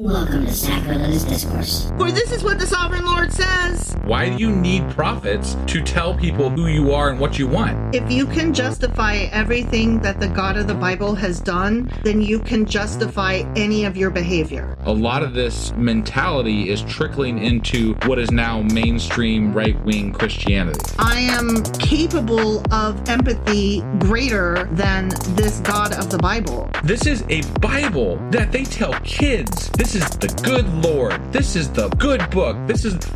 Welcome to Sacrilegious Discourse. For this is what the Sovereign Lord says. Why do you need prophets to tell people who you are and what you want? If you can justify everything that the God of the Bible has done, then you can justify any of your behavior. A lot of this mentality is trickling into what is now mainstream right-wing Christianity. I am capable of empathy greater than this God of the Bible. This is a Bible that they tell kids. This is the good Lord. This is the good book.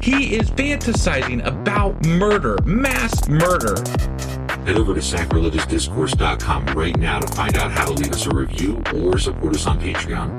He is fantasizing about murder, mass murder. Head over to sacrilegiousdiscourse.com right now to find out how to leave us a review or support us on Patreon.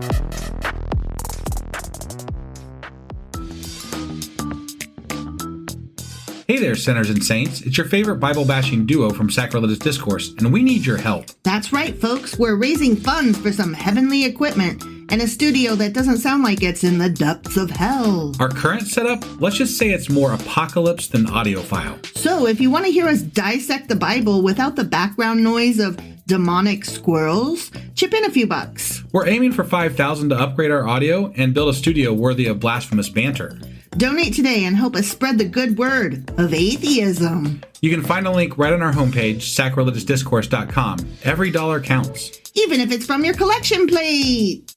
Hey there, sinners and saints. It's your favorite Bible-bashing duo from Sacrilegious Discourse, and we need your help. That's right, folks. We're raising funds for some heavenly equipment and a studio that doesn't sound like it's in the depths of hell. Our current setup, let's just say it's more apocalypse than audiophile. So if you want to hear us dissect the Bible without the background noise of demonic squirrels, chip in a few bucks. We're aiming for $5,000 to upgrade our audio and build a studio worthy of blasphemous banter. Donate today and help us spread the good word of atheism. You can find a link right on our homepage, sacrilegiousdiscourse.com. Every dollar counts. Even if it's from your collection plate.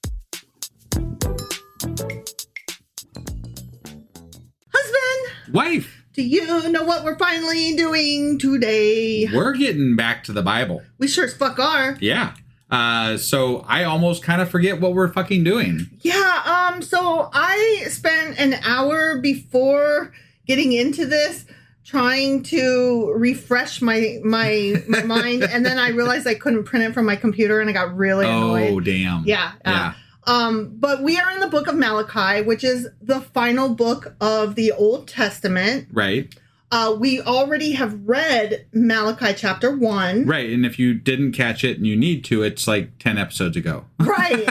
Husband! Wife! Do you know what we're finally doing today? We're getting back to the Bible. We sure as fuck are. Yeah. So I almost kind of forget what we're fucking doing. Yeah, so I spent an hour before getting into this trying to refresh my mind, and then I realized I couldn't print it from my computer, and I got really annoyed. Oh, damn. Yeah. But we are in the book of Malachi, which is the final book of the Old Testament. Right. We already have read Malachi Chapter 1. Right, and if you didn't catch it and you need to, it's like 10 episodes ago. Right.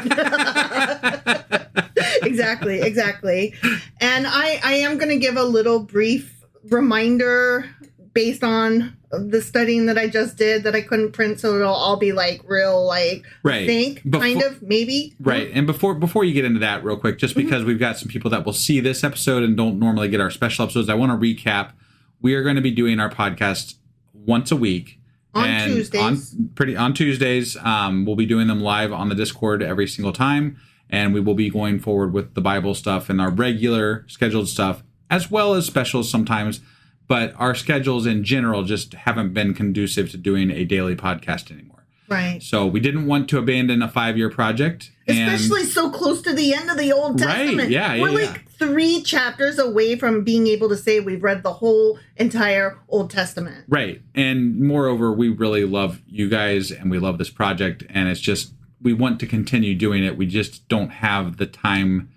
Exactly. And I am going to give a little brief reminder based on the studying that I just did that I couldn't print, so it'll all be like real, like, right. kind of, maybe. Right, and before you get into that real quick, just because we've got some people that will see this episode and don't normally get our special episodes, I want to recap. We are going to be doing our podcast once a week. On Tuesdays. On Tuesdays. We'll be doing them live on the Discord every single time. And we will be going forward with the Bible stuff and our regular scheduled stuff, as well as specials sometimes. But our schedules in general just haven't been conducive to doing a daily podcast anymore. Right. So we didn't want to abandon a 5-year project. Especially so close to the end of the Old Testament. Right, yeah. We're like 3 chapters away from being able to say we've read the whole entire Old Testament. Right. And moreover, we really love you guys and we love this project. And it's just, we want to continue doing it. We just don't have the time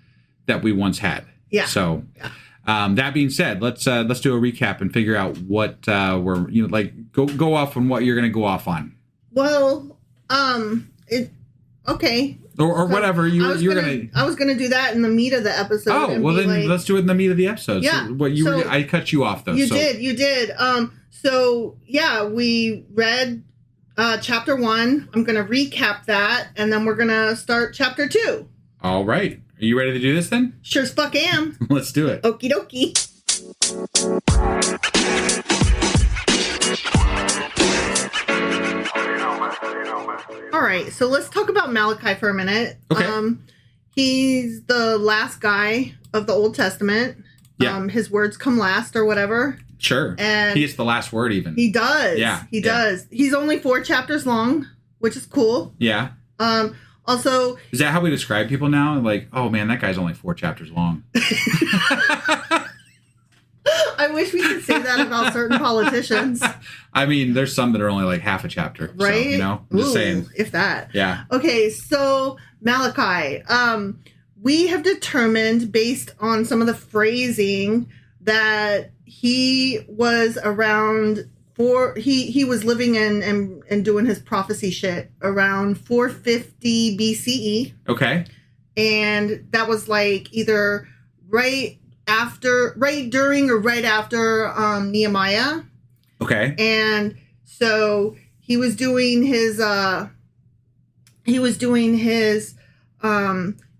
that we once had. Yeah. So that being said, let's do a recap and figure out what we're, go off on what you're going to go off on. Well, okay. Or whatever you're gonna. I was gonna do that in the meat of the episode. Oh well, then let's do it in the meat of the episode. Yeah. So I cut you off though. You did. So yeah, we read chapter 1. I'm gonna recap that, and then we're gonna start chapter 2. All right. Are you ready to do this then? Sure as fuck am. Let's do it. Okie dokie. All right, so let's talk about Malachi for a minute. Okay. He's the last guy of the Old Testament. Yeah. His words come last or whatever. Sure. And he gets the last word even. He does. Yeah. He does. He's only 4 chapters long, which is cool. Yeah. Also, is that how we describe people now? Like, oh man, that guy's only 4 chapters long. I wish we could say that about certain politicians. I mean, there's some that are only like half a chapter. Right? So, I'm just saying. If that. Yeah. Okay, so Malachi. We have determined, based on some of the phrasing, that he was around he was living and doing his prophecy shit around 450 BCE. Okay. And that was like either right during or right after Nehemiah. Okay. And so he was doing his you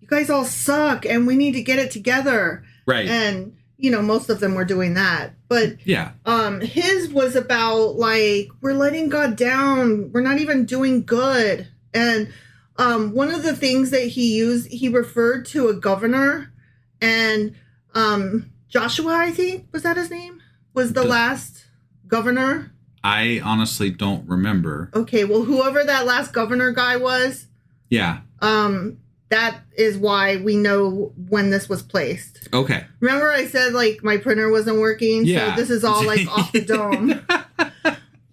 guys all suck and we need to get it together. Right. And, most of them were doing that. But yeah. His was about, like, we're letting God down. We're not even doing good. And one of the things that he used, he referred to a governor, and Joshua, I think, was that his name? Was the last governor? I honestly don't remember. Okay, well, whoever that last governor guy was. Yeah. That is why we know when this was placed. Okay. Remember I said, like, my printer wasn't working? Yeah. So this is all, like, off the dome.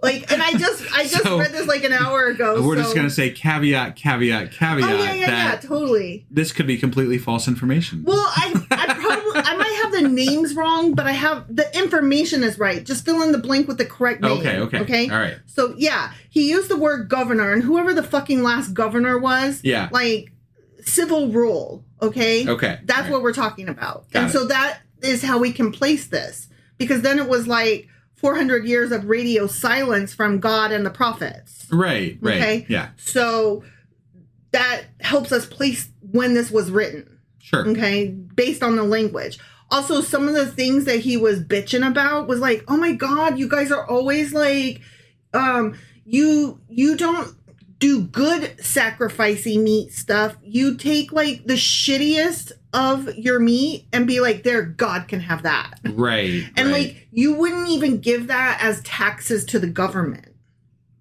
Like, and I just read this, like, an hour ago. We're just going to say caveat. Oh, yeah, totally. This could be completely false information. Well, I might have the names wrong, but I have the information is right. Just fill in the blank with the correct name. Okay. All right. So, yeah, he used the word governor, and whoever the fucking last governor was, like, civil rule, okay? Okay. That's what we're talking about. Got and it. so that is how we can place this. Because then it was like 400 years of radio silence from God and the prophets. Right. Okay? Yeah. So that helps us place when this was written. Sure. Okay? Based on the language. Also, some of the things that he was bitching about was like, oh my God, you guys are always like, you don't do good sacrificing meat stuff. You take like the shittiest of your meat and be like, there, God can have that. Right. And like, you wouldn't even give that as taxes to the government.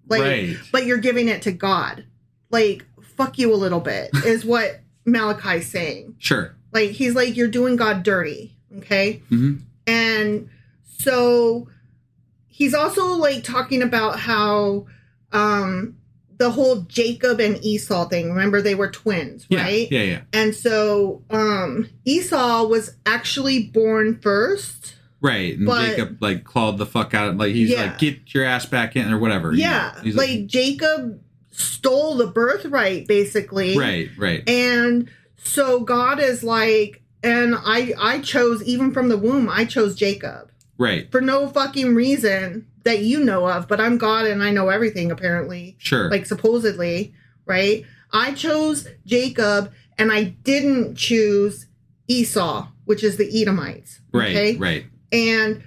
Like, but you're giving it to God. Like, fuck you a little bit is what Malachi's saying. Sure. Like, he's like, you're doing God dirty. Okay. Mm-hmm. And so he's also like talking about how, the whole Jacob and Esau thing. Remember, they were twins, right? Yeah. And so Esau was actually born first. Right. And Jacob, like, clawed the fuck out. Like, he's like, get your ass back in or whatever. Yeah. He's like, Jacob stole the birthright, basically. Right. And so God is like, and I chose, even from the womb, I chose Jacob. Right. For no fucking reason that you know of, but I'm God and I know everything, apparently. Sure. Like, supposedly, right? I chose Jacob and I didn't choose Esau, which is the Edomites. Okay? Right. And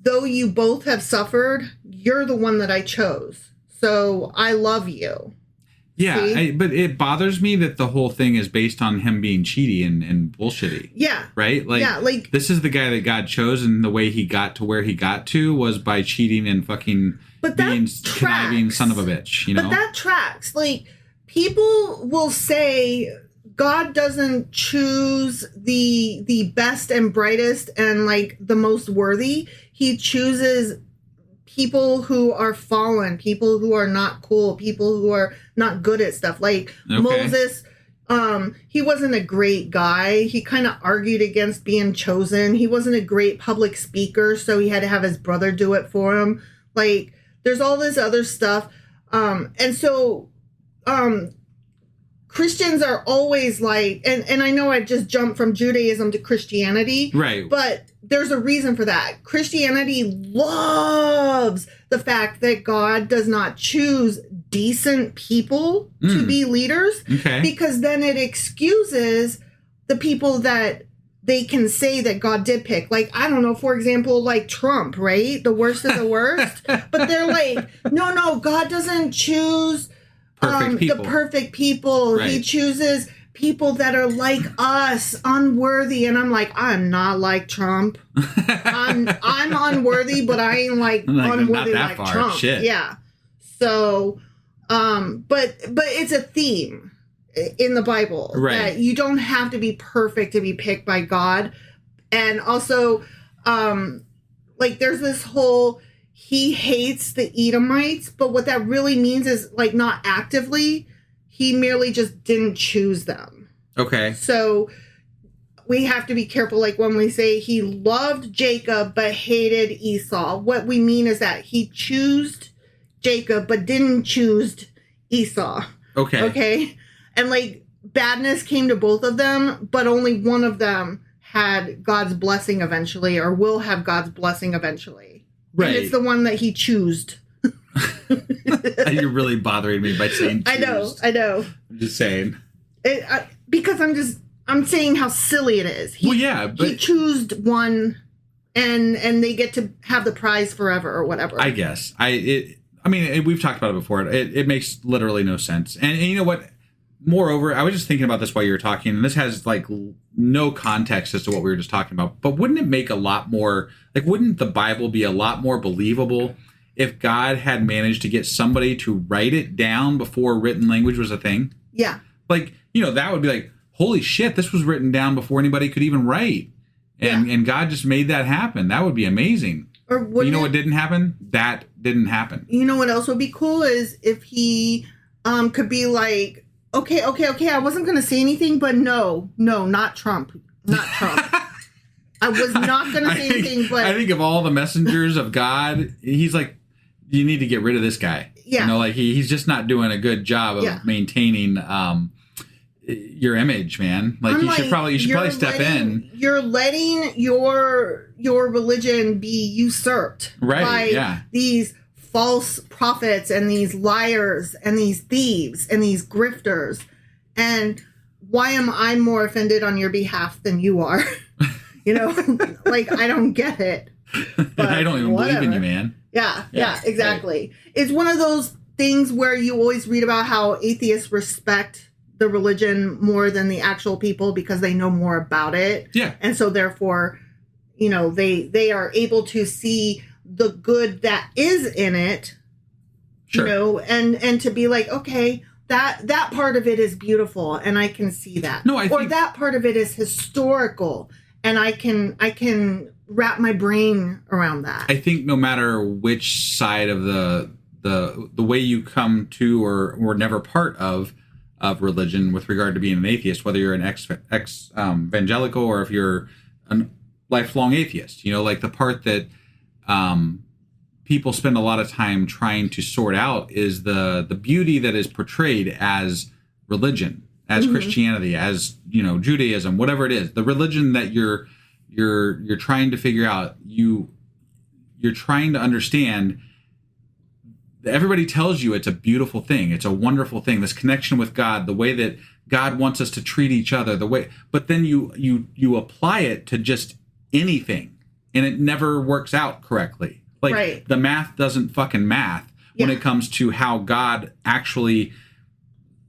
though you both have suffered, you're the one that I chose. So I love you. Yeah, but it bothers me that the whole thing is based on him being cheaty and bullshitty. Yeah. Right? Like, this is the guy that God chose, and the way he got to where he got to was by cheating and fucking being conniving son of a bitch, you know? But that tracks. Like, people will say God doesn't choose the best and brightest and, like, the most worthy. He chooses people who are fallen, people who are not cool, people who are not good at stuff. Like Moses, he wasn't a great guy. He kind of argued against being chosen. He wasn't a great public speaker, so he had to have his brother do it for him. Like, there's all this other stuff. And so Christians are always like, and I know I've just jumped from Judaism to Christianity. Right. But there's a reason for that. Christianity loves the fact that God does not choose decent people to be leaders. Okay. Because then it excuses the people that they can say that God did pick. Like, I don't know, for example, like Trump, right? The worst of the worst. But they're like, no, God doesn't choose the perfect people. Right. He chooses people that are like us, unworthy. And I'm like, I'm not like Trump. I'm unworthy, but I ain't like unworthy like Trump. Shit. Yeah. So, but it's a theme in the Bible, right? That you don't have to be perfect to be picked by God. And also, like, there's this whole, he hates the Edomites, but what that really means is, like, not actively. He merely just didn't choose them. Okay. So we have to be careful. Like, when we say he loved Jacob but hated Esau, what we mean is that he chose Jacob but didn't choose Esau. Okay. Okay. And, like, badness came to both of them, but only one of them had God's blessing eventually, or will have God's blessing eventually. Right. And it's the one that he chose. You're really bothering me by saying choosed. I know. I'm just saying. Because I'm saying how silly it is. Well, yeah, but he chose one, and they get to have the prize forever or whatever. I guess we've talked about it before. It makes literally no sense. And you know what? Moreover, I was just thinking about this while you were talking, and this has like no context as to what we were just talking about. But wouldn't it make a lot more, like, wouldn't the Bible be a lot more believable if God had managed to get somebody to write it down before written language was a thing? Yeah. Like, you know, that would be like, holy shit, this was written down before anybody could even write. And God just made that happen. That would be amazing. Or you know what didn't happen? That didn't happen. You know what else would be cool is if he could be like, okay, I wasn't going to say anything, but no, not Trump. Not Trump. I was not going to say anything, but... I think of all the messengers of God, he's like, you need to get rid of this guy. Yeah. You know, like he's just not doing a good job of maintaining your image, man. Like you should probably step in. You're letting your religion be usurped by these false prophets and these liars and these thieves and these grifters. And why am I more offended on your behalf than you are? You know, like, I don't get it. But I don't even believe in you, man. Yeah, exactly. Right. It's one of those things where you always read about how atheists respect the religion more than the actual people because they know more about it. Yeah. And so therefore, you know, they are able to see the good that is in it, you know, and to be like, okay, that part of it is beautiful and I can see that. No, I think... Or that part of it is historical and I can wrap my brain around that. I think no matter which side of the way you come to or were never part of religion with regard to being an atheist, whether you're an evangelical or if you're a lifelong atheist, you know, like the part that people spend a lot of time trying to sort out is the beauty that is portrayed as religion, as Christianity, as, you know, Judaism, whatever it is, the religion that you're trying to figure out, you're trying to understand. Everybody tells you it's a beautiful thing. It's a wonderful thing. This connection with God, the way that God wants us to treat each other, but then you apply it to just anything and it never works out correctly. Like the math doesn't fucking math when it comes to how God actually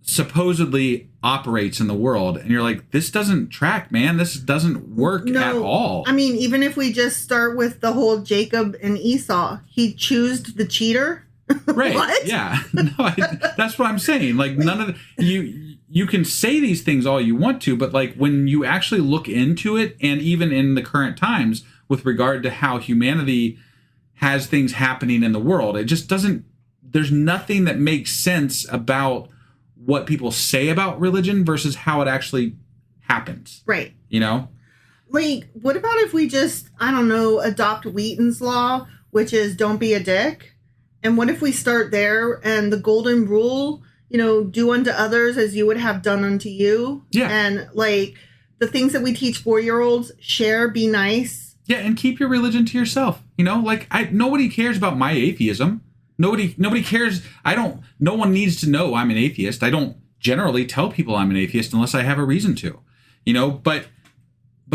supposedly operates in the world. And you're like, this doesn't track, man. This doesn't work at all. I mean, even if we just start with the whole Jacob and Esau, he chose the cheater. Right. What? Yeah. No, that's what I'm saying. Like, none of you can say these things all you want to, but like when you actually look into it, and even in the current times with regard to how humanity has things happening in the world, it just doesn't, there's nothing that makes sense about what people say about religion versus how it actually happens. Right. You know? Like, what about if we just, I don't know, adopt Wheaton's law, which is don't be a dick? And what if we start there and the golden rule, you know, do unto others as you would have done unto you? Yeah. And like the things that we teach 4-year-olds, share, be nice. Yeah, and keep your religion to yourself. You know, like nobody cares about my atheism. Nobody cares. No one needs to know I'm an atheist. I don't generally tell people I'm an atheist unless I have a reason to. You know, but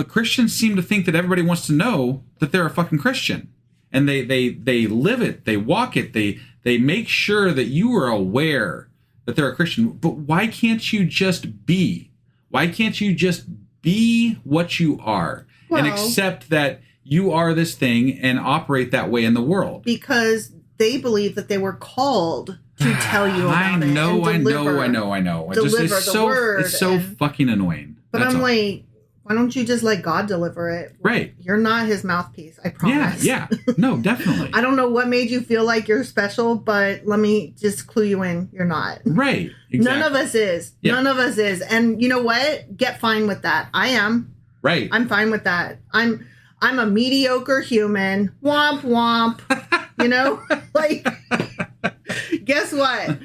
Christians seem to think that everybody wants to know that they're a fucking Christian. And they live it, they walk it, they make sure that you are aware that they're a Christian. But why can't you just be? Why can't you just be what you are and accept that you are this thing and operate that way in the world? Because they believe that they were called to tell you about I know. Deliver the word. It's so fucking annoying. But I'm like, why don't you just let God deliver it? Right. You're not his mouthpiece, I promise. Yeah. No, definitely. I don't know what made you feel like you're special, but let me just clue you in. You're not. Right. Exactly. None of us is. Yeah. None of us is. And you know what? Get fine with that. I am. Right. I'm fine with that. I'm a mediocre human. Womp womp. You know? Like, guess what?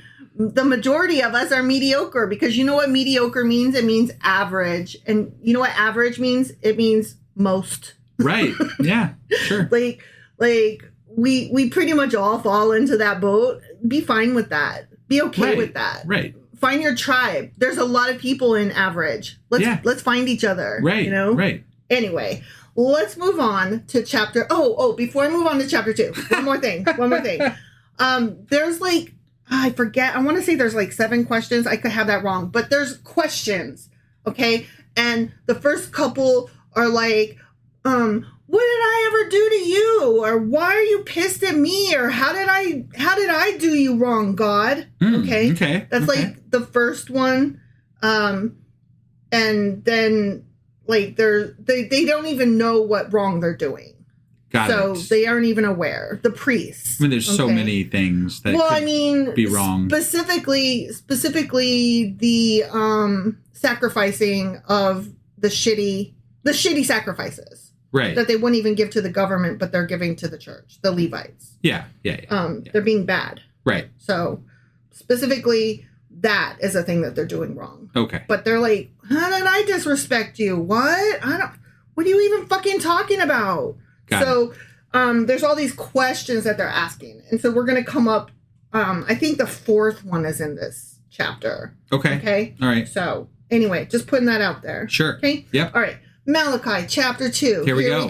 The majority of us are mediocre because you know what mediocre means? It means average. And you know what average means? It means most. Right. Yeah, sure. like we pretty much all fall into that boat. Be fine with that. Be okay with that. Right. find your tribe. There's a lot of people in average. Let's find each other. Right. You know? Right. Anyway, let's move on to chapter. Before I move on to chapter 2, one more thing. There's like, I forget. I want to say there's like 7 questions. I could have that wrong, but there's questions. Okay. And the first couple are like, what did I ever do to you? Or why are you pissed at me? Or how did I do you wrong, God? Okay. That's like the first one. And then like they don't even know what wrong they're doing. So they aren't even aware. The priests. I mean, there's so many things that could be wrong. Specifically the sacrificing of the shitty sacrifices. Right. That they wouldn't even give to the government, but they're giving to the church, the Levites. Yeah. They're being bad. Right. So specifically, that is a thing that they're doing wrong. Okay. But they're like, how did I disrespect you? What? What are you even fucking talking about? There's all these questions that they're asking. And so we're going to come up, I think the 4th one is in this chapter. Okay. All right. So anyway, just putting that out there. Sure. Okay. Yep. All right. Malachi Chapter 2. Here we go.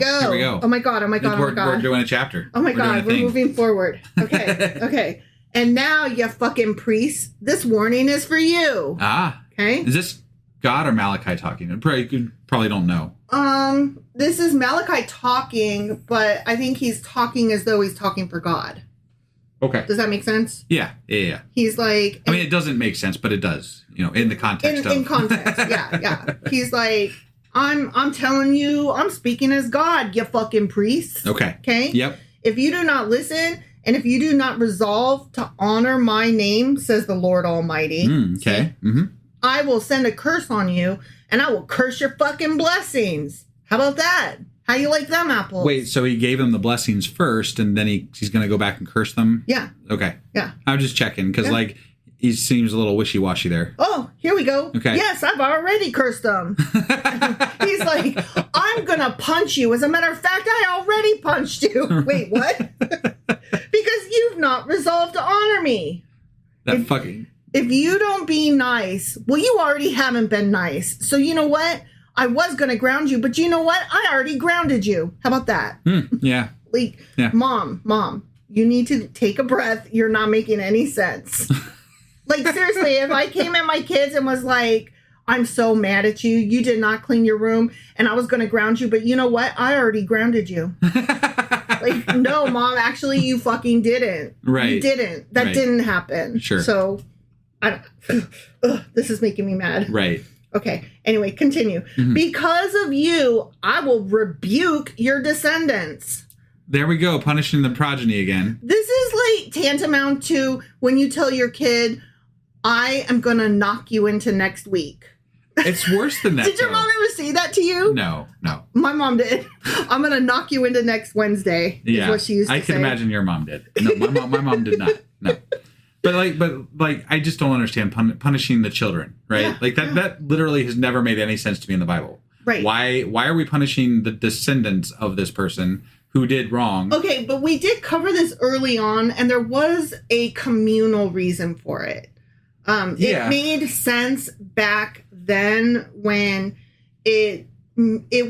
Oh my God. We're doing a chapter. Oh my God. We're moving forward. Okay. Okay. And now, you fucking priests, this warning is for you. Okay. Is this God or Malachi talking? You probably don't know. This is Malachi talking, but I think he's talking as though he's talking for God. Okay. Does that make sense? Yeah. He's like... I mean, it doesn't make sense, but it does, in the context of... In context, yeah. He's like, I'm telling you, I'm speaking as God, you fucking priests. Okay? Yep. If you do not listen, and if you do not resolve to honor my name, says the Lord Almighty. Okay. Mm-hmm. I will send a curse on you, and I will curse your fucking blessings. How about that? How you like them apples? Wait, so he gave them the blessings first, and then he's going to go back and curse them? Yeah. Okay. Yeah. I'm just checking, because, he seems a little wishy-washy there. Oh, here we go. Okay. Yes, I've already cursed them. He's like, I'm going to punch you. As a matter of fact, I already punched you. Wait, what? Because you've not resolved to honor me. If you don't be nice, well, you already haven't been nice. So you know what? I was going to ground you, but you know what? I already grounded you. How about that? Yeah. Mom, you need to take a breath. You're not making any sense. Seriously, if I came at my kids and was like, I'm so mad at you. You did not clean your room, and I was going to ground you, but you know what? I already grounded you. No, Mom, actually, you fucking didn't. Right. You didn't. That didn't happen. Sure. So, this is making me mad. Right. Okay. Anyway, continue. Mm-hmm. Because of you, I will rebuke your descendants. There we go. Punishing the progeny again. This is like tantamount to when you tell your kid, I am going to knock you into next week. It's worse than that. Did your mom ever say that to you? No. My mom did. I'm going to knock you into next Wednesday. Yeah. Is what she used to say. I can imagine your mom did. No, my mom did not. No. But I just don't understand punishing the children, right? Yeah, that literally has never made any sense to me in the Bible. Right. Why are we punishing the descendants of this person who did wrong? Okay, but we did cover this early on, and there was a communal reason for it. It made sense back then when it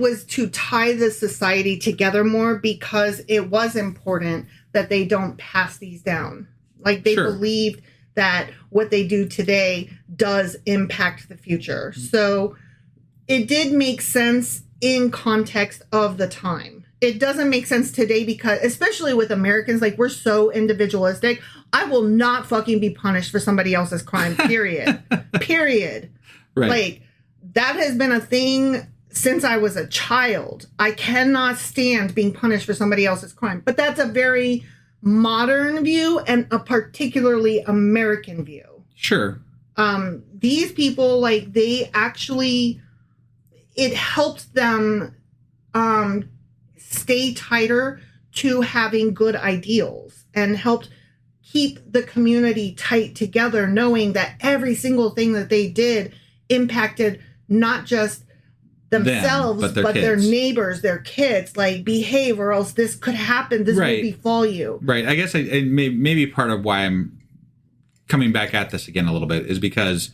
was to tie the society together more, because it was important that they don't pass these down. They believed that what they do today does impact the future. So it did make sense in context of the time. It doesn't make sense today because, especially with Americans, we're so individualistic. I will not fucking be punished for somebody else's crime, period. Period. Right. That has been a thing since I was a child. I cannot stand being punished for somebody else's crime. But that's a very modern view and a particularly American view. Sure. These people, they actually, it helped them stay tighter to having good ideals and helped keep the community tight together, knowing that every single thing that they did impacted not just themselves, but their neighbors, their kids. Behave or else this could happen. This will befall you. Right. I guess maybe part of why I'm coming back at this again a little bit is because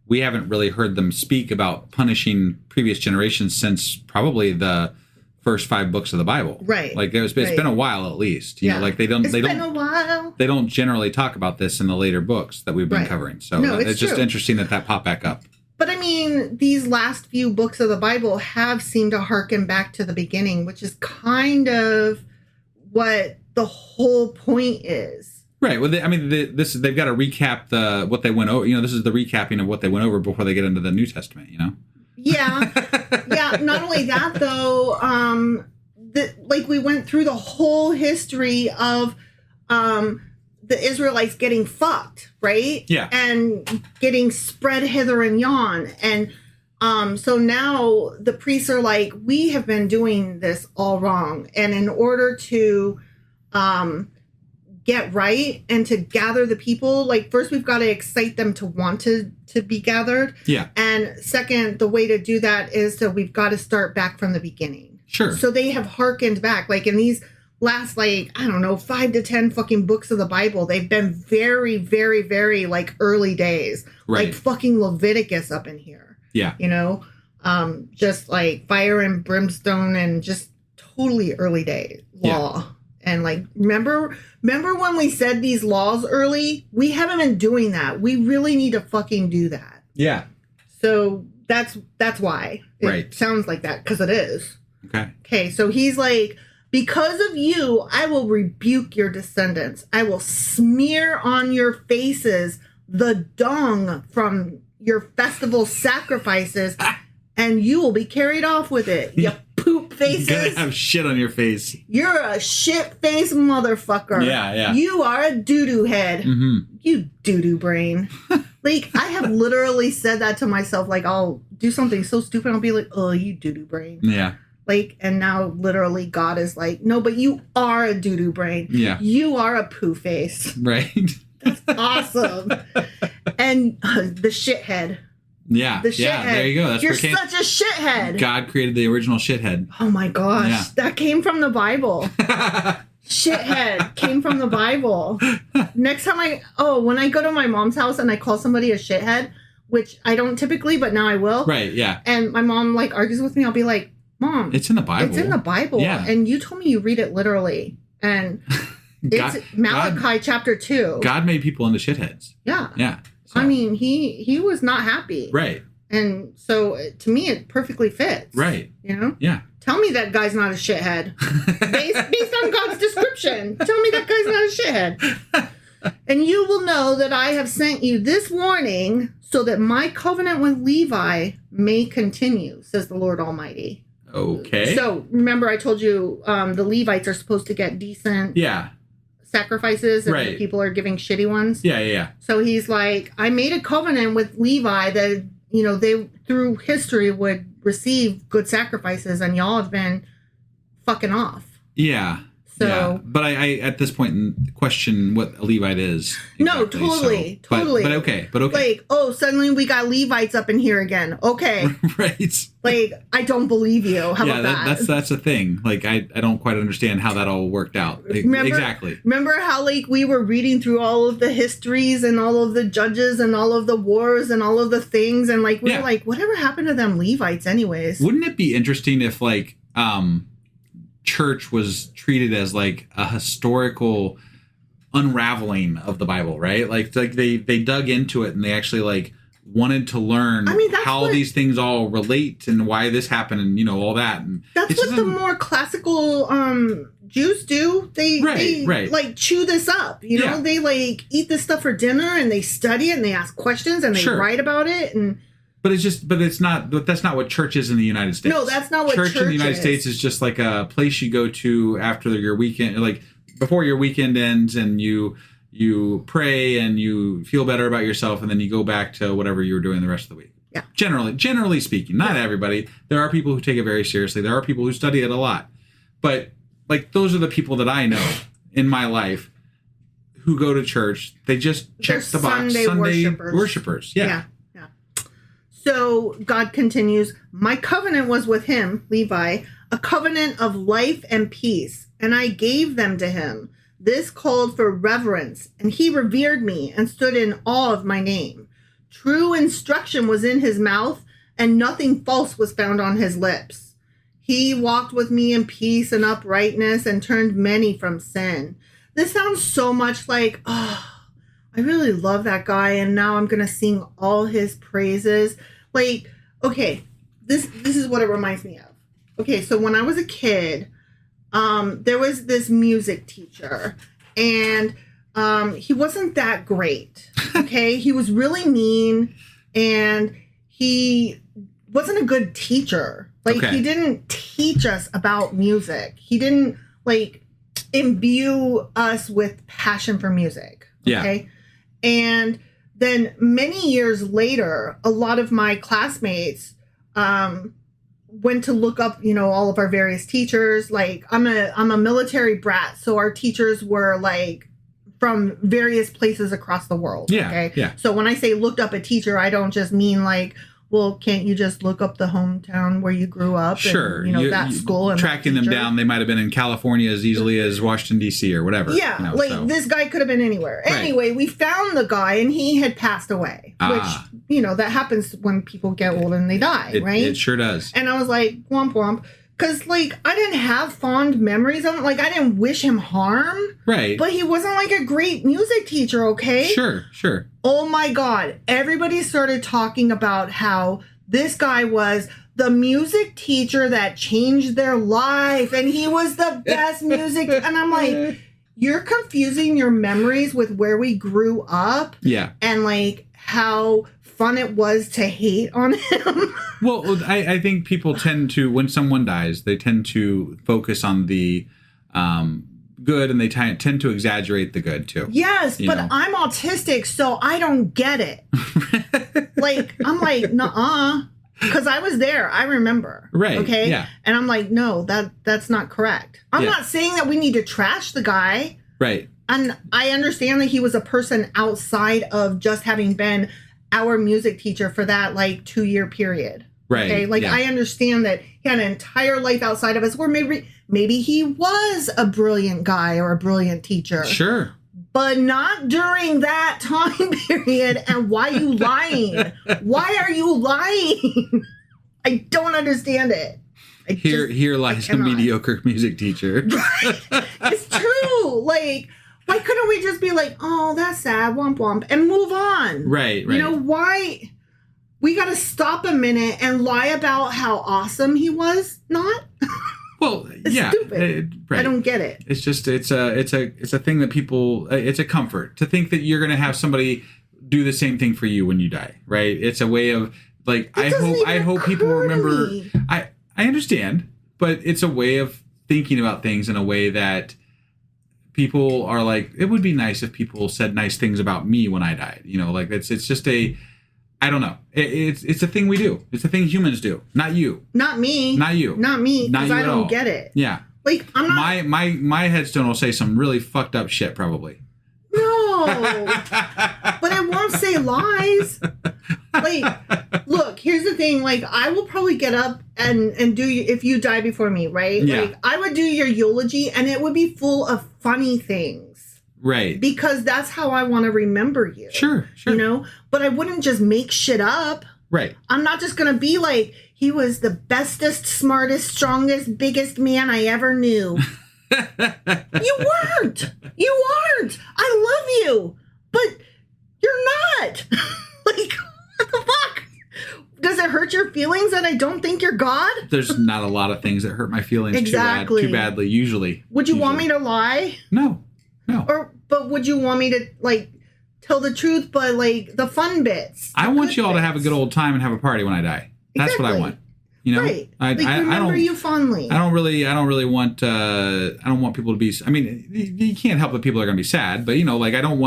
we haven't really heard them speak about punishing previous generations since probably the first 5 books of the Bible. Right. Like it's been a while at least. You know, like It's been a while. They don't generally talk about this in the later books that we've been covering. So it's just interesting that popped back up. But I mean, these last few books of the Bible have seemed to harken back to the beginning, which is kind of what the whole point is. Right. Well, they've got to recap what they went over. You know, this is the recapping of what they went over before they get into the New Testament. You know. Yeah. Yeah. Not only that, though. We went through the whole history of the Israelites getting fucked, right? Yeah. And getting spread hither and yon, and so now the priests are like, we have been doing this all wrong, and in order to get right and to gather the people, like first we've got to excite them to want to be gathered. Yeah. And second, the way to do that is that we've got to start back from the beginning. Sure. So they have hearkened back, like in these last 5 to 10 fucking books of the Bible, they've been very, very, very like early days, right. like fucking Leviticus up in here. Yeah. You know, just like fire and brimstone and just totally early day law. Yeah. And like, remember when we said these laws early? We haven't been doing that. We really need to fucking do that. Yeah. So that's why it sounds like that, because it is. Okay. So he's like, because of you, I will rebuke your descendants. I will smear on your faces the dung from your festival sacrifices, and you will be carried off with it. You poop faces. You're gonna have shit on your face. You're a shit-faced motherfucker. Yeah. You are a doo-doo head. Mm-hmm. You doo-doo brain. Like, I have literally said that to myself. Like, I'll do something so stupid. I'll be like, oh, you doo-doo brain. Yeah. Like, and now literally God is like, no, but you are a doo-doo brain. Yeah. You are a poo face. Right. That's awesome. And the shithead. Yeah. The shithead. Yeah, there you go. You're such a shithead. God created the original shithead. Oh my gosh. Yeah. That came from the Bible. Shithead came from the Bible. Next time when I go to my mom's house and I call somebody a shithead, which I don't typically, but now I will. Right, yeah. And my mom like argues with me, I'll be like, Mom, it's in the Bible. It's in the Bible. Yeah. And you told me you read it literally. And it's Malachi Chapter 2. God made people into shitheads. Yeah. Yeah. So. I mean, he was not happy. Right. And so to me, it perfectly fits. Right. You know? Yeah. Tell me that guy's not a shithead. based on God's description. Tell me that guy's not a shithead. And you will know that I have sent you this warning so that my covenant with Levi may continue, says the Lord Almighty. Okay. So remember I told you the Levites are supposed to get decent sacrifices and the people are giving shitty ones. Yeah. So he's like, I made a covenant with Levi that, you know, they through history would receive good sacrifices, and y'all have been fucking off. Yeah. So, yeah. But I at this point question what a Levite is. Exactly. No, totally. But okay. Like, oh, suddenly we got Levites up in here again. Okay. Right. Like, I don't believe you. How about that? That's a thing. Like, I don't quite understand how that all worked out. Exactly. Remember how, like, we were reading through all of the histories and all of the judges and all of the wars and all of the things, and, like, we were like, whatever happened to them Levites anyways? Wouldn't it be interesting if, like, church was treated as like a historical unraveling of the Bible, right? Like they dug into it and they actually like wanted to learn how these things all relate and why this happened and, you know, all that. And that's what the more classical Jews do. They like chew this up, you know, they like eat this stuff for dinner and they study it and they ask questions and they write about it. And But that's not what church is in the United States. No, that's not what church in the United States is. Just like a place you go to after your weekend, like before your weekend ends, and you pray and you feel better about yourself, and then you go back to whatever you were doing the rest of the week. Yeah. Generally speaking, not everybody. There are people who take it very seriously. There are people who study it a lot. But like those are the people that I know in my life who go to church. They just check the box. Sunday worshipers. Yeah. So God continues, my covenant was with him, Levi, a covenant of life and peace, and I gave them to him. This called for reverence, and he revered me and stood in awe of my name. true instruction was in his mouth, and nothing false was found on his lips. He walked with me in peace and uprightness and turned many from sin. This sounds so much like, oh, I really love that guy, and now I'm going to sing all his praises. Like, okay, this is what it reminds me of. Okay, so when I was a kid, there was this music teacher, and he wasn't that great, okay? He was really mean, and he wasn't a good teacher. Like, He didn't teach us about music. He didn't, like, imbue us with passion for music, okay? Yeah. And then many years later, a lot of my classmates went to look up, all of our various teachers. Like, I'm a military brat, so our teachers were like from various places across the world. Yeah. Okay. Yeah. So when I say looked up a teacher, I don't just mean like, well, can't you just look up the hometown where you grew up? Sure. And, that school and tracking them down. They might have been in California as easily as Washington, D.C. or whatever. Yeah. This guy could have been anywhere. Right. Anyway, we found the guy and he had passed away, which, that happens when people get old and they die, right? It sure does. And I was like, womp womp. Because, I didn't have fond memories of him. I didn't wish him harm. Right. But he wasn't, a great music teacher, okay? Sure. Oh, my God. Everybody started talking about how this guy was the music teacher that changed their life. And he was the best music. And I'm like, you're confusing your memories with where we grew up. Yeah. And, how fun it was to hate on him. Well, I think people tend to, when someone dies, they tend to focus on the good, and they tend to exaggerate the good too. Yes, but I'm autistic, so I don't get it. I'm like, nuh-uh. Because I was there. I remember. Right. Okay? Yeah. And I'm like, no, that's not correct. I'm not saying that we need to trash the guy. Right. And I understand that he was a person outside of just having been our music teacher for that 2-year period. Right. Okay. I understand that he had an entire life outside of us where maybe he was a brilliant guy or a brilliant teacher. Sure. But not during that time period. And why are you lying? Why are you lying? I don't understand it. Here lies a mediocre music teacher. Right. It's true. Why couldn't we just be like, oh, that's sad, womp womp, and move on? Right. Why? We got to stop a minute and lie about how awesome he was? Not? Well, it's yeah. Stupid. Right. I don't get it. It's just, it's a thing that people, it's a comfort to think that you're going to have somebody do the same thing for you when you die, right? It's a way of, I hope people remember, I understand, but it's a way of thinking about things in a way that people are like, it would be nice if people said nice things about me when I died. It's just I don't know. It's a thing we do. It's a thing humans do. Not you. Not me. Not you. Not me. Because I don't all. get it. Yeah. I'm not. My headstone will say some really fucked up shit probably. No. But I won't say lies. Look, here's the thing. I will probably get up and do if you die before me, right? Yeah. I would do your eulogy and it would be full of funny things. Right. Because that's how I want to remember you. Sure. But I wouldn't just make shit up. Right. I'm not just going to be like, he was the bestest, smartest, strongest, biggest man I ever knew. You weren't. I love you. But you're not. What the fuck? Does it hurt your feelings that I don't think you're God? There's not a lot of things that hurt my feelings exactly. too badly, usually. Would you want me to lie? No. But would you want me to, tell the truth, but, the fun bits? I want you all to have a good old time and have a party when I die. That's exactly. what I want. Right. I remember you fondly. I don't really want, I don't want people to be, I mean, you can't help that people are going to be sad, but, I don't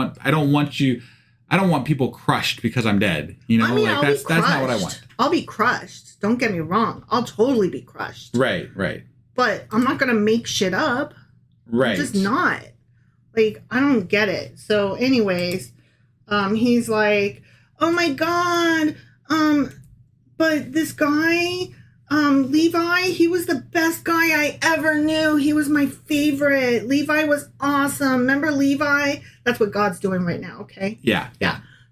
want people crushed because I'm dead. That's not what I want. I'll be crushed. Don't get me wrong. I'll totally be crushed. Right. But I'm not going to make shit up. Right. I'm just not. I don't get it. So anyways, he's like, oh my God, but this guy, Levi, he was the best guy I ever knew. He was my favorite. Levi was awesome. Remember Levi? That's what God's doing right now, okay? Yeah.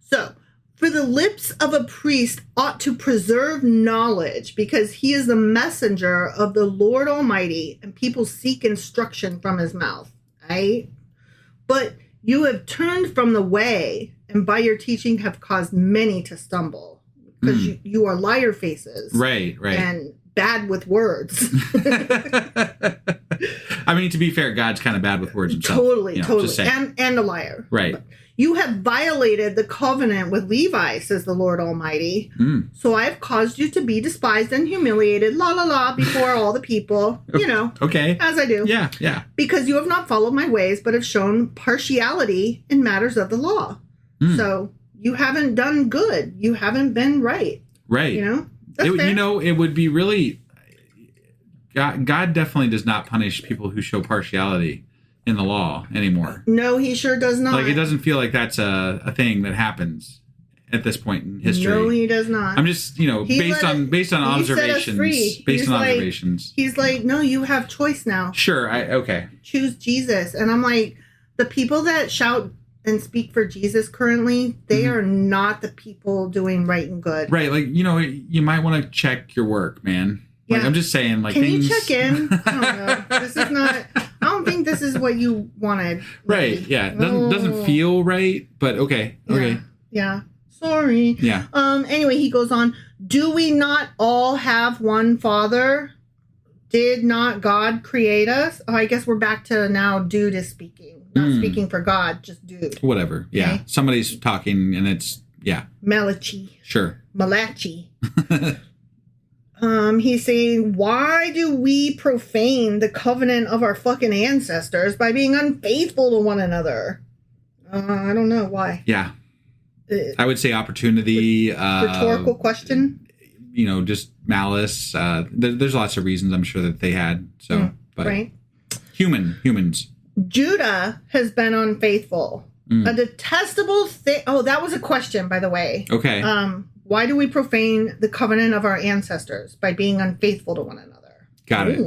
So For the lips of a priest ought to preserve knowledge, because he is the messenger of the Lord Almighty, and people seek instruction from his mouth. Right? But you have turned from the way, and by your teaching have caused many to stumble, because you are liar faces. Right. And bad with words. I mean, to be fair, God's kind of bad with words himself. Totally. Just saying. And a liar. Right. But you have violated the covenant with Levi, says the Lord Almighty. So I have caused you to be despised and humiliated, before all the people, Okay. as I do. Yeah. Because you have not followed my ways, but have shown partiality in matters of the law. So you haven't done good. You haven't been right. Right. That's fair. It would be really... God definitely does not punish people who show partiality in the law anymore. No, he sure does not. Like, it doesn't feel like that's a thing that happens at this point in history. No, he does not. I'm just, based on observations. Based on observations. He's like, no, you have choice now. Sure. Okay. Choose Jesus. And I'm like, the people that shout and speak for Jesus currently, they are not the people doing right and good. Right. Like, you might want to check your work, man. Like, I'm just saying, like, can things... you check in? I don't know. This is not... I don't think this is what you wanted. Right. Yeah. It doesn't feel right, but okay. Okay. Yeah. Sorry. Yeah. Anyway, he goes on. Do we not all have one Father? Did not God create us? Oh, I guess we're back to now dude is speaking. Not speaking for God, just dude. Whatever. Yeah. Okay. Somebody's talking and it's... Yeah. Malachi. Sure. Malachi. He's saying, why do we profane the covenant of our fucking ancestors by being unfaithful to one another? I don't know why. Yeah. I would say opportunity. Rhetorical question. Just malice. There's lots of reasons I'm sure that they had. So, but right. Humans. Judah has been unfaithful. A detestable thing. Oh, that was a question, by the way. Okay. Why do we profane the covenant of our ancestors by being unfaithful to one another? Got it.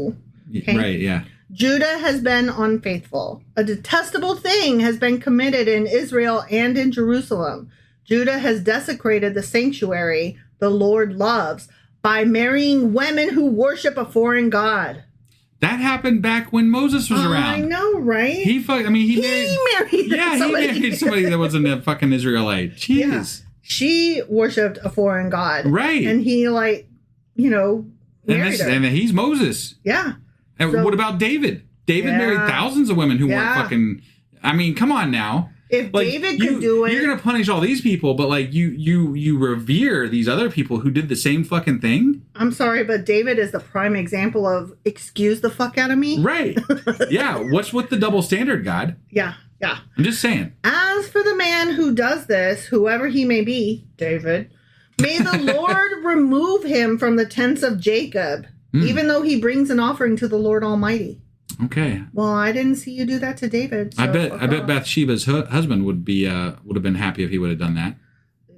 Okay. Right, yeah. Judah has been unfaithful. A detestable thing has been committed in Israel and in Jerusalem. Judah has desecrated the sanctuary the Lord loves by marrying women who worship a foreign god. That happened back when Moses was around. I know, right? He married somebody that wasn't a fucking Israelite. Jeez. Yeah. She worshipped a foreign god. Right. And he, married her. And he's Moses. Yeah. And what about David? David married thousands of women who weren't fucking... I mean, come on now. If David could do it... You're going to punish all these people, but, you revere these other people who did the same fucking thing? I'm sorry, but David is the prime example of excuse the fuck out of me. Right. Yeah. What's with the double standard, God? Yeah. Yeah. I'm just saying. As for the man who does this, whoever he may be, David, may the Lord remove him from the tents of Jacob, even though he brings an offering to the Lord Almighty. Okay. Well, I didn't see you do that to David. So I bet Bathsheba's husband would have been happy if he would have done that.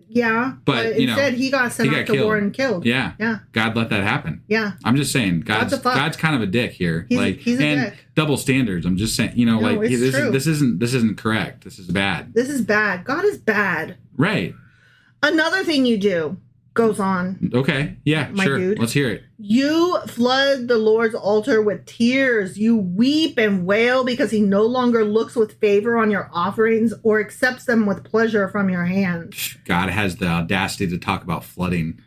Yeah, but instead he got sent off to war and killed. Yeah. Yeah. God let that happen. Yeah. I'm just saying, God's kind of a dick here. He's a dick. Double standards. I'm just saying, this isn't correct. This is bad. This is bad. God is bad. Right. Another thing you do goes on. Okay. Yeah, sure. Dude. Let's hear it. You flood the Lord's altar with tears. You weep and wail because he no longer looks with favor on your offerings or accepts them with pleasure from your hands. God has the audacity to talk about flooding.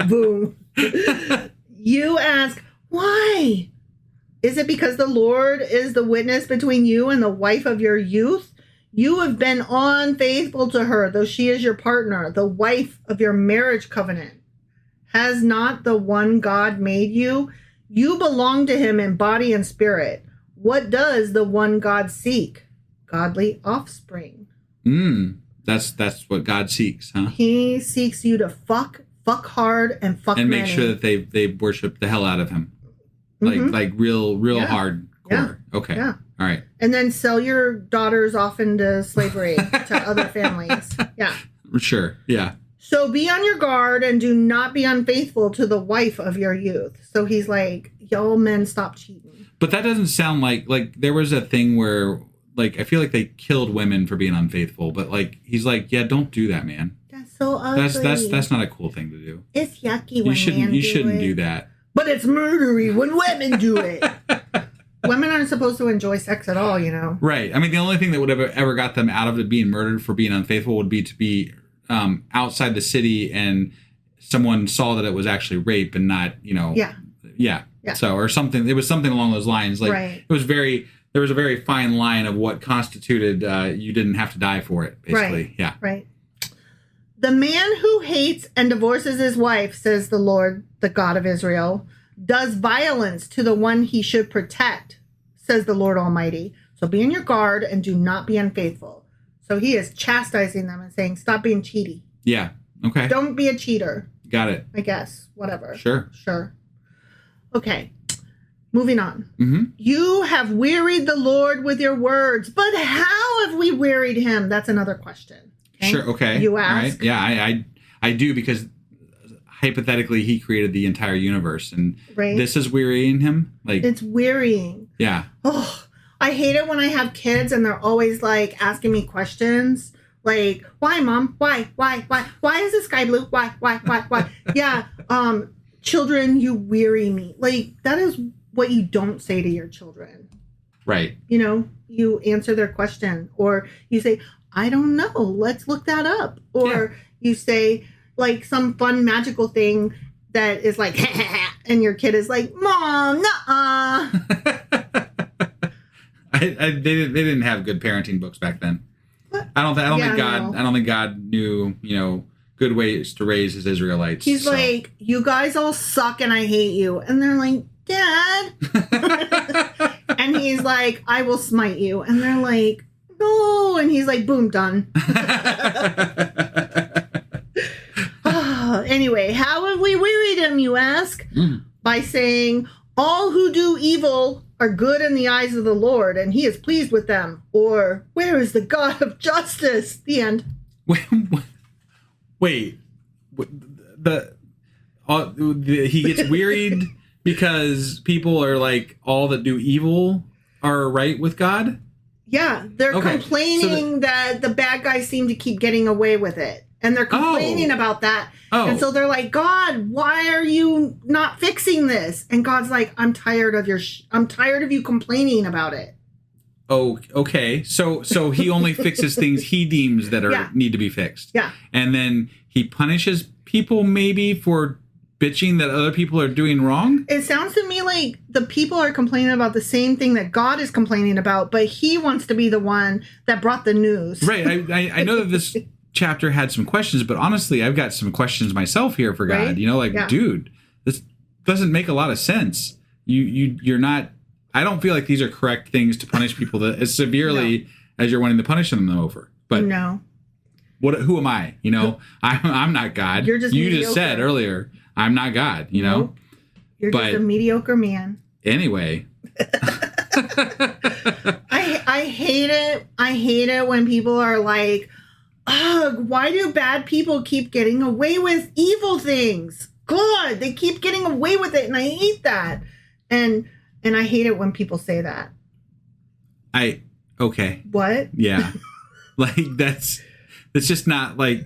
Boom. You ask, why? Is it because the Lord is the witness between you and the wife of your youth? You have been unfaithful to her, though she is your partner, the wife of your marriage covenant. Has not the one God made you? You belong to him in body and spirit. What does the one God seek? Godly offspring. That's what God seeks, huh? He seeks you to fuck hard, and fuck and make many. sure that they worship the hell out of him, like real hardcore. Yeah. Okay. Yeah. All right. And then sell your daughters off into slavery to other families. Yeah. Sure. Yeah. So be on your guard and do not be unfaithful to the wife of your youth. So he's like, y'all men stop cheating. But that doesn't sound like there was a thing where like, I feel like they killed women for being unfaithful, but like, he's like, yeah, don't do that, man. That's so ugly. That's not a cool thing to do. It's yucky when you shouldn't do that. But it's murdery when women do it. Women aren't supposed to enjoy sex at all, you know? Right. I mean, the only thing that would have ever got them out of it being murdered for being unfaithful would be to be outside the city and someone saw that it was actually rape and not, you know. Yeah. So, or something. It was something along those lines. Like, right. There was a very fine line of what constituted you didn't have to die for it, basically. Right. Yeah. Right. The man who hates and divorces his wife, says the Lord, the God of Israel, does violence to the one he should protect, says the Lord Almighty. So be on your guard and do not be unfaithful. So he is chastising them and saying, stop being cheaty. Yeah. Okay. Don't be a cheater. Got it. I guess. Whatever. Sure. Okay. Moving on. Mm-hmm. You have wearied the Lord with your words, but how have we wearied him? That's another question. Okay? Sure. Okay. You ask. Right. Yeah, I do, because hypothetically he created the entire universe, and this is wearying him. Like, it's wearying. Yeah. Oh, I hate it when I have kids and they're always like asking me questions. Like, why, Mom? Why is the sky blue? Why? Yeah. Children, you weary me. Like, that is what you don't say to your children. Right. You know, you answer their question, or you say, I don't know, let's look that up. Or you say like some fun magical thing that is like, and your kid is like, Mom, nuh-uh. They didn't have good parenting books back then. What? I don't think God knew, you know, good ways to raise his Israelites. He's like, you guys all suck and I hate you. And they're like, Dad. And he's like, I will smite you. And they're like, no. And he's like, boom, done. Anyway, how have we wearied him, you ask? By saying, all who do evil are good in the eyes of the Lord, and he is pleased with them. Or, where is the God of justice? The end. Wait. He gets wearied because people are like, all that do evil are right with God? Yeah, they're complaining that the bad guys seem to keep getting away with it. And they're complaining about that. And so they're like, God, why are you not fixing this? And God's like, I'm tired of you complaining about it. Oh, okay. So he only fixes things he deems that need to be fixed. Yeah. And then he punishes people maybe for bitching that other people are doing wrong? It sounds to me like the people are complaining about the same thing that God is complaining about, but he wants to be the one that brought the news. Right. I know that this chapter had some questions, but honestly, I've got some questions myself here for God. Right? You know, like, dude, this doesn't make a lot of sense. You're not... I don't feel like these are correct things to punish people that as severely as you're wanting to punish them over. But no. Who am I? You know, I'm not God. You're just mediocre. Just said earlier, I'm not God, you know? Nope. You're just a mediocre man. Anyway. I hate it. I hate it when people are like, ugh, why do bad people keep getting away with evil things? God, they keep getting away with it, and I hate that. And I hate it when people say that. Okay. What? Yeah. Like, that's just not like,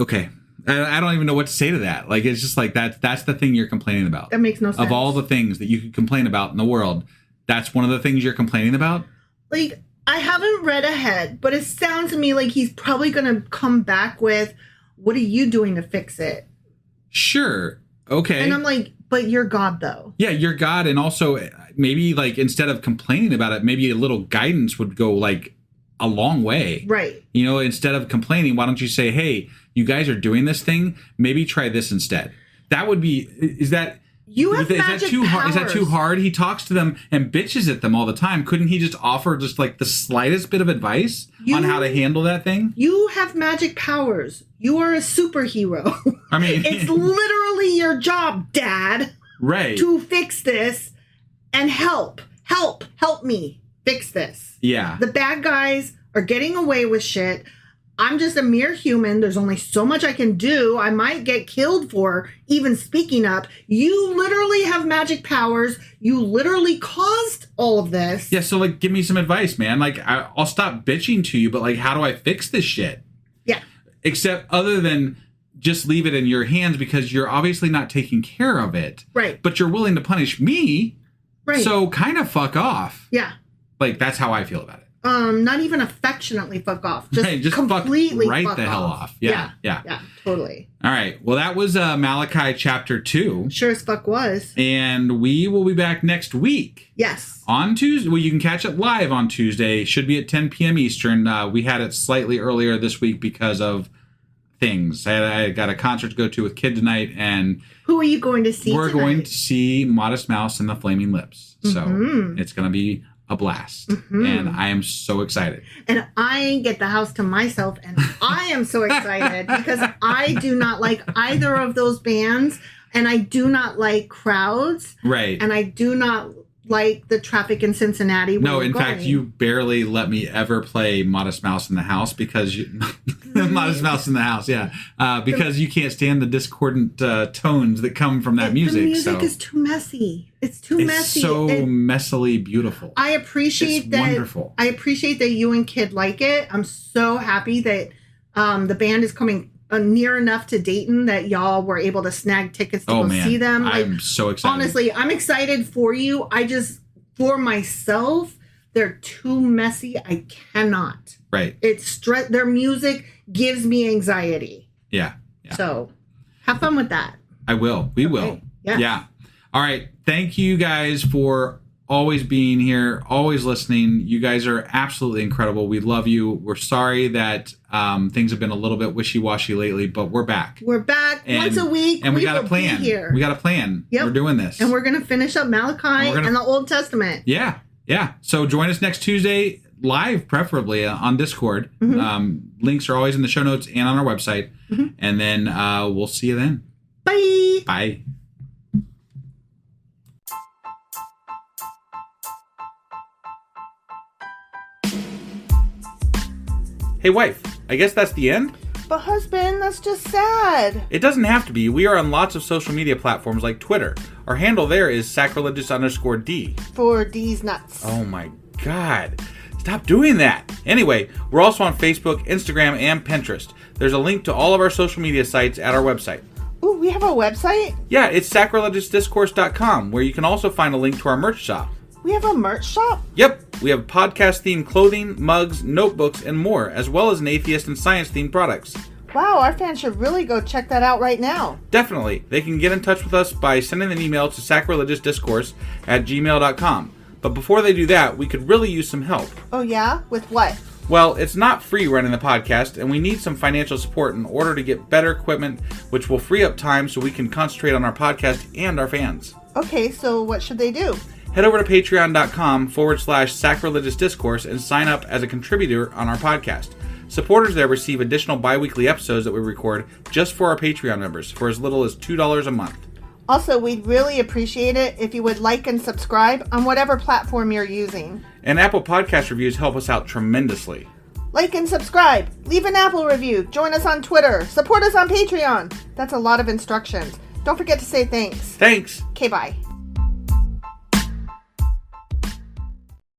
okay. I don't even know what to say to that. Like, it's just like, that's the thing you're complaining about. That makes no sense. Of all the things that you could complain about in the world, that's one of the things you're complaining about? Like, I haven't read ahead, but it sounds to me like he's probably going to come back with, what are you doing to fix it? Sure. Okay. And I'm like, but you're God, though. Yeah, you're God. And also, maybe, like, instead of complaining about it, maybe a little guidance would go, like, a long way. Right. You know, instead of complaining, why don't you say, hey, you guys are doing this thing, maybe try this instead. That would be, is that too hard? Is that too hard? He talks to them and bitches at them all the time. Couldn't he just offer just like the slightest bit of advice on how to handle that thing? You have magic powers. You are a superhero. I mean, it's literally your job, Dad. Right. To fix this and help me fix this. Yeah. The bad guys are getting away with shit. I'm just a mere human. There's only so much I can do. I might get killed for even speaking up. You literally have magic powers. You literally caused all of this. Yeah, so, like, give me some advice, man. Like, I'll stop bitching to you, but, like, how do I fix this shit? Yeah. Except other than just leave it in your hands because you're obviously not taking care of it. Right. But you're willing to punish me. Right. So kind of fuck off. Yeah. Like, that's how I feel about it. Not even affectionately fuck off. Just, right, just completely fuck the hell off. Yeah. Yeah, totally. All right. Well, that was Malachi Chapter 2. Sure as fuck was. And we will be back next week. Yes. On Tuesday. Well, you can catch it live on Tuesday. Should be at 10 p.m. Eastern. We had it slightly earlier this week because of things. I got a concert to go to with Kid tonight. And who are you going to see We're tonight? going to see Modest Mouse and the Flaming Lips. So it's going to be a blast. And I am so excited. And I get the house to myself, and I am so excited because I do not like either of those bands, and I do not like crowds. Right. And I do not like the traffic in Cincinnati. No, in fact, you barely let me ever play Modest Mouse in the House because you... Modest Mouse in the House, yeah. Because you can't stand the discordant tones that come from that music. The music is too messy. It's too messy. It's so messily beautiful. I appreciate that. Wonderful. I appreciate that you and Kid like it. I'm so happy that the band is coming near enough to Dayton that y'all were able to snag tickets to go see them. Like, I'm so excited. Honestly, I'm excited for you. For myself, they're too messy. I cannot. Right. Their music gives me anxiety. Yeah. So have fun with that. I will. We will. Yeah. All right. Thank you guys for always being here, always listening. You guys are absolutely incredible. We love you. We're sorry that things have been a little bit wishy-washy lately, but we're back. We're back once a week. And we got a plan. We got a plan. Yep. We're doing this. And we're going to finish up Malachi and the Old Testament. Yeah. So join us next Tuesday, live preferably on Discord. Links are always in the show notes and on our website. And then we'll see you then. Bye. Bye. Hey, wife, I guess that's the end? But husband, that's just sad. It doesn't have to be. We are on lots of social media platforms like Twitter. Our handle there is sacrilegious_D. For D's nuts. Oh my God. Stop doing that. Anyway, we're also on Facebook, Instagram, and Pinterest. There's a link to all of our social media sites at our website. Ooh, we have a website? Yeah, it's sacrilegiousdiscourse.com, where you can also find a link to our merch shop. We have a merch shop? Yep, we have podcast-themed clothing, mugs, notebooks, and more, as well as an atheist and science-themed products. Wow, our fans should really go check that out right now. Definitely. They can get in touch with us by sending an email to sacrilegiousdiscourse@gmail.com. But before they do that, we could really use some help. Oh yeah? With what? Well, it's not free running the podcast, and we need some financial support in order to get better equipment, which will free up time so we can concentrate on our podcast and our fans. Okay, so what should they do? Head over to patreon.com/sacrilegious discourse and sign up as a contributor on our podcast. Supporters there receive additional bi-weekly episodes that we record just for our Patreon members for as little as $2 a month. Also, we'd really appreciate it if you would like and subscribe on whatever platform you're using. And Apple Podcast reviews help us out tremendously. Like and subscribe. Leave an Apple review. Join us on Twitter. Support us on Patreon. That's a lot of instructions. Don't forget to say thanks. Thanks. Okay, bye.